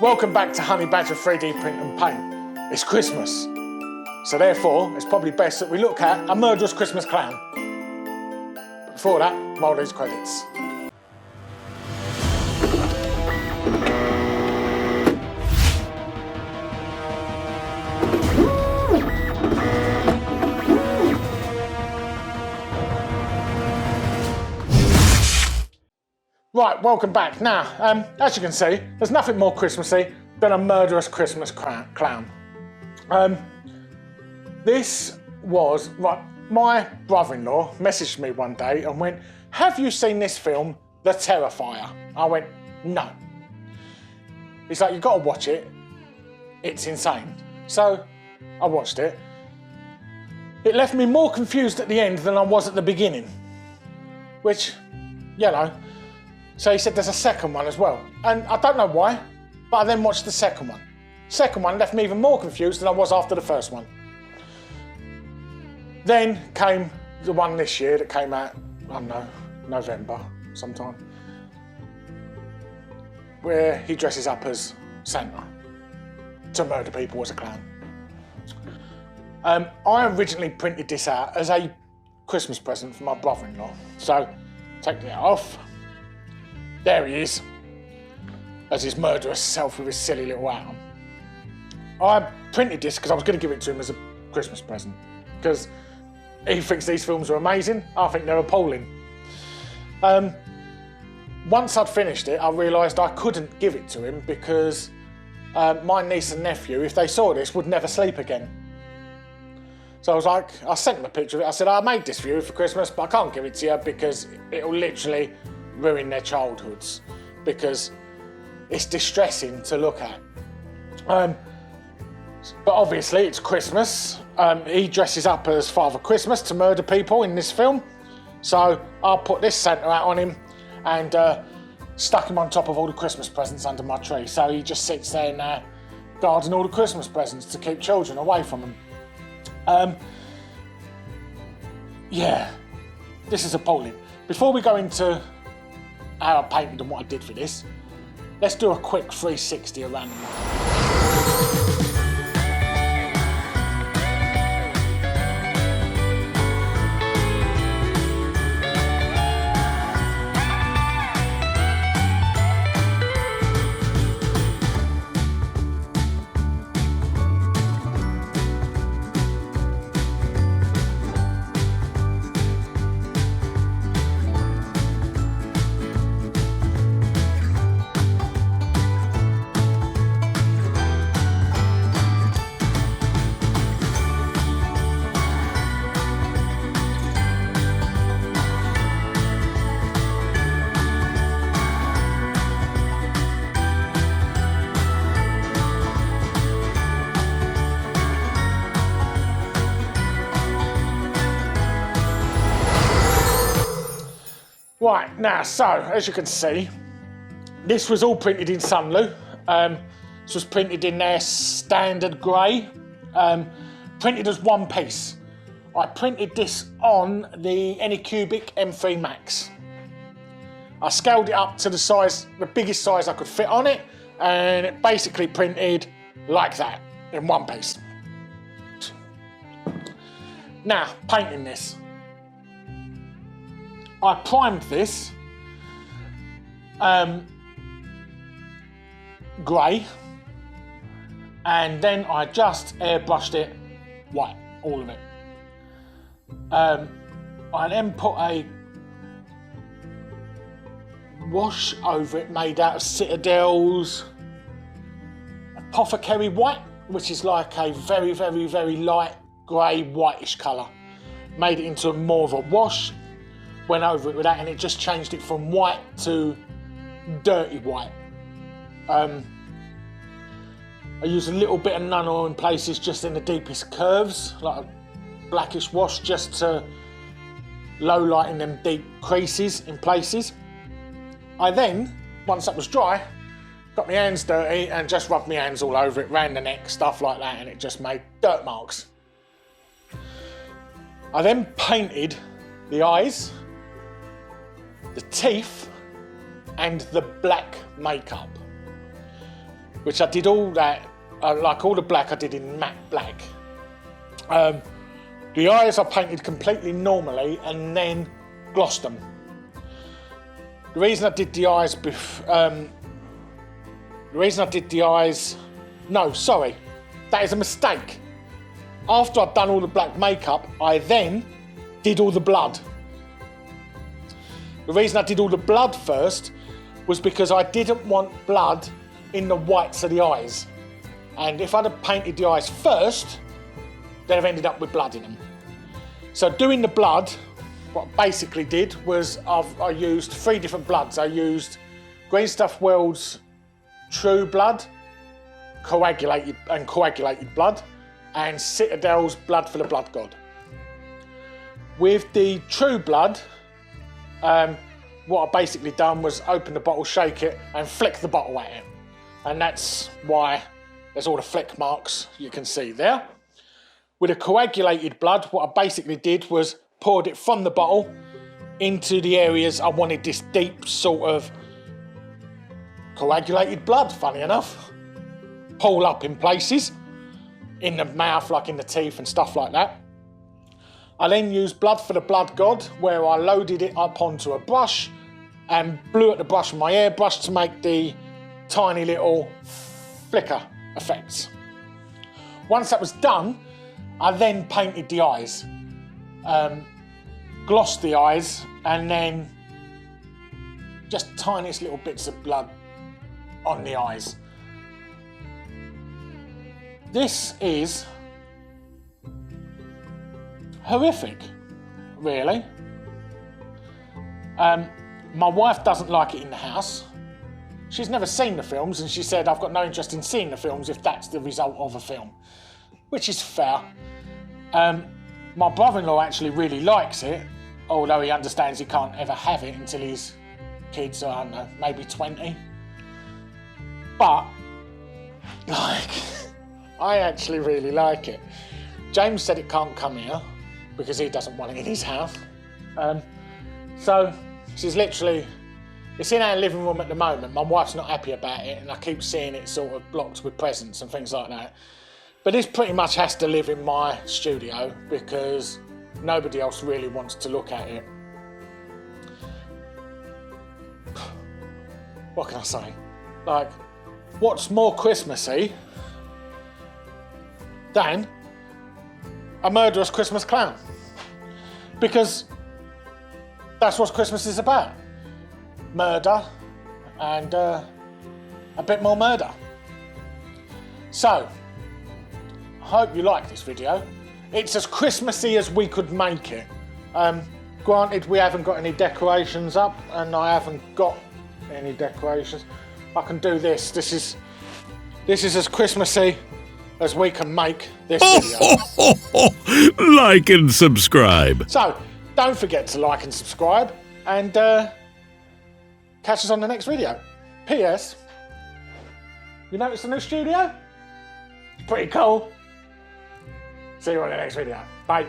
Welcome back to Honey Badger 3D Print and Paint. It's Christmas, so therefore it's probably best that we look at a murderous Christmas clown. But before that, roll these credits. Right, welcome back. Now, as you can see, there's nothing more Christmassy than a murderous Christmas clown. This was, right, my brother-in-law messaged me one day and went, "Have you seen this film, The Terrifier?" I went, "No." He's like, "You've got to watch it. It's insane." So I watched it. It left me more confused at the end than I was at the beginning, which, you know. So he said there's a second one as well. And I don't know why, but I then watched the second one. Second one left me even more confused than I was after the first one. Then came the one this year that came out, I don't know, November sometime, where he dresses up as Santa to murder people as a clown. I originally printed this out as a Christmas present for my brother-in-law. So take that off. There he is, as his murderous self with his silly little hat on. I printed this because I was going to give it to him as a Christmas present, because he thinks these films are amazing, I think they're appalling. Once I'd finished it, I realised I couldn't give it to him because my niece and nephew, if they saw this, would never sleep again. So I was like, I sent them a picture of it. I said, "I made this for you for Christmas, but I can't give it to you because it'll literally ruin their childhoods, because it's distressing to look at." But obviously it's Christmas. He dresses up as Father Christmas to murder people in this film. So I put this Santa hat on him and stuck him on top of all the Christmas presents under my tree. So he just sits there and guarding all the Christmas presents to keep children away from him. Yeah, this is appalling. Before we go into how I painted and what I did for this, let's do a quick 360 around the map. Right, now, so, as you can see, this was all printed in Sunlu. This was printed in their standard grey, printed as one piece. I printed this on the Anycubic M3 Max. I scaled it up to the size, the biggest size I could fit on it, and it basically printed like that, in one piece. Now, painting this. I primed this grey, and then I just airbrushed it white, all of it. I then put a wash over it made out of Citadel's Apothecary White, which is like a very, very, very light grey whitish colour. Made it into more of a wash. Went over it with that, and it just changed it from white to dirty white. I used a little bit of nun oil in places, just in the deepest curves, like a blackish wash, just to low light in them deep creases in places. I then, once that was dry, got my hands dirty and just rubbed my hands all over it, round the neck, stuff like that, and it just made dirt marks. I then painted the eyes, the teeth, and the black makeup. which I did all that, like all the black I did in matte black. The eyes I painted completely normally and then glossed them. The reason I did the eyes no, sorry, that is a mistake. After I'd done all the black makeup, I then did all the blood. The reason I did all the blood first was because I didn't want blood in the whites of the eyes. And if I'd have painted the eyes first, they'd have ended up with blood in them. So doing the blood, what I basically did was I used 3 different bloods. I used Green Stuff World's True Blood, coagulated blood, and Citadel's Blood for the Blood God. With the True Blood, what I basically done was open the bottle, shake it, and flick the bottle at it. And that's why there's all the flick marks you can see there. With a coagulated blood, what I basically did was poured it from the bottle into the areas I wanted this deep sort of coagulated blood, funny enough, pull up in places, in the mouth, like in the teeth and stuff like that. I then used Blood for the Blood God, where I loaded it up onto a brush and blew at the brush with my airbrush to make the tiny little flicker effects. Once that was done, I then painted the eyes, glossed the eyes, and then just tiniest little bits of blood on the eyes. This is horrific, really. My wife doesn't like it in the house. She's never seen the films, and she said, I've got no interest in seeing the films if that's the result of a film, which is fair. My brother-in-law actually really likes it, although he understands he can't ever have it until his kids are, I don't know, maybe 20. But, like, I actually really like it. James said it can't come here because he doesn't want it in his house. So, she's literally, it's in our living room at the moment. My wife's not happy about it, and I keep seeing it sort of blocked with presents and things like that. But this pretty much has to live in my studio because nobody else really wants to look at it. What can I say? Like, what's more Christmassy than a murderous Christmas clown? Because that's what Christmas is about. Murder and a bit more murder. So, I hope you like this video. It's as Christmassy as we could make it. Granted, we haven't got any decorations up, and I haven't got any decorations. I can do this. This is as Christmassy as we can make this video. Like and subscribe. So, don't forget to like and subscribe, and catch us on the next video. P.S. You notice the new studio? Pretty cool. See you on the next video. Bye.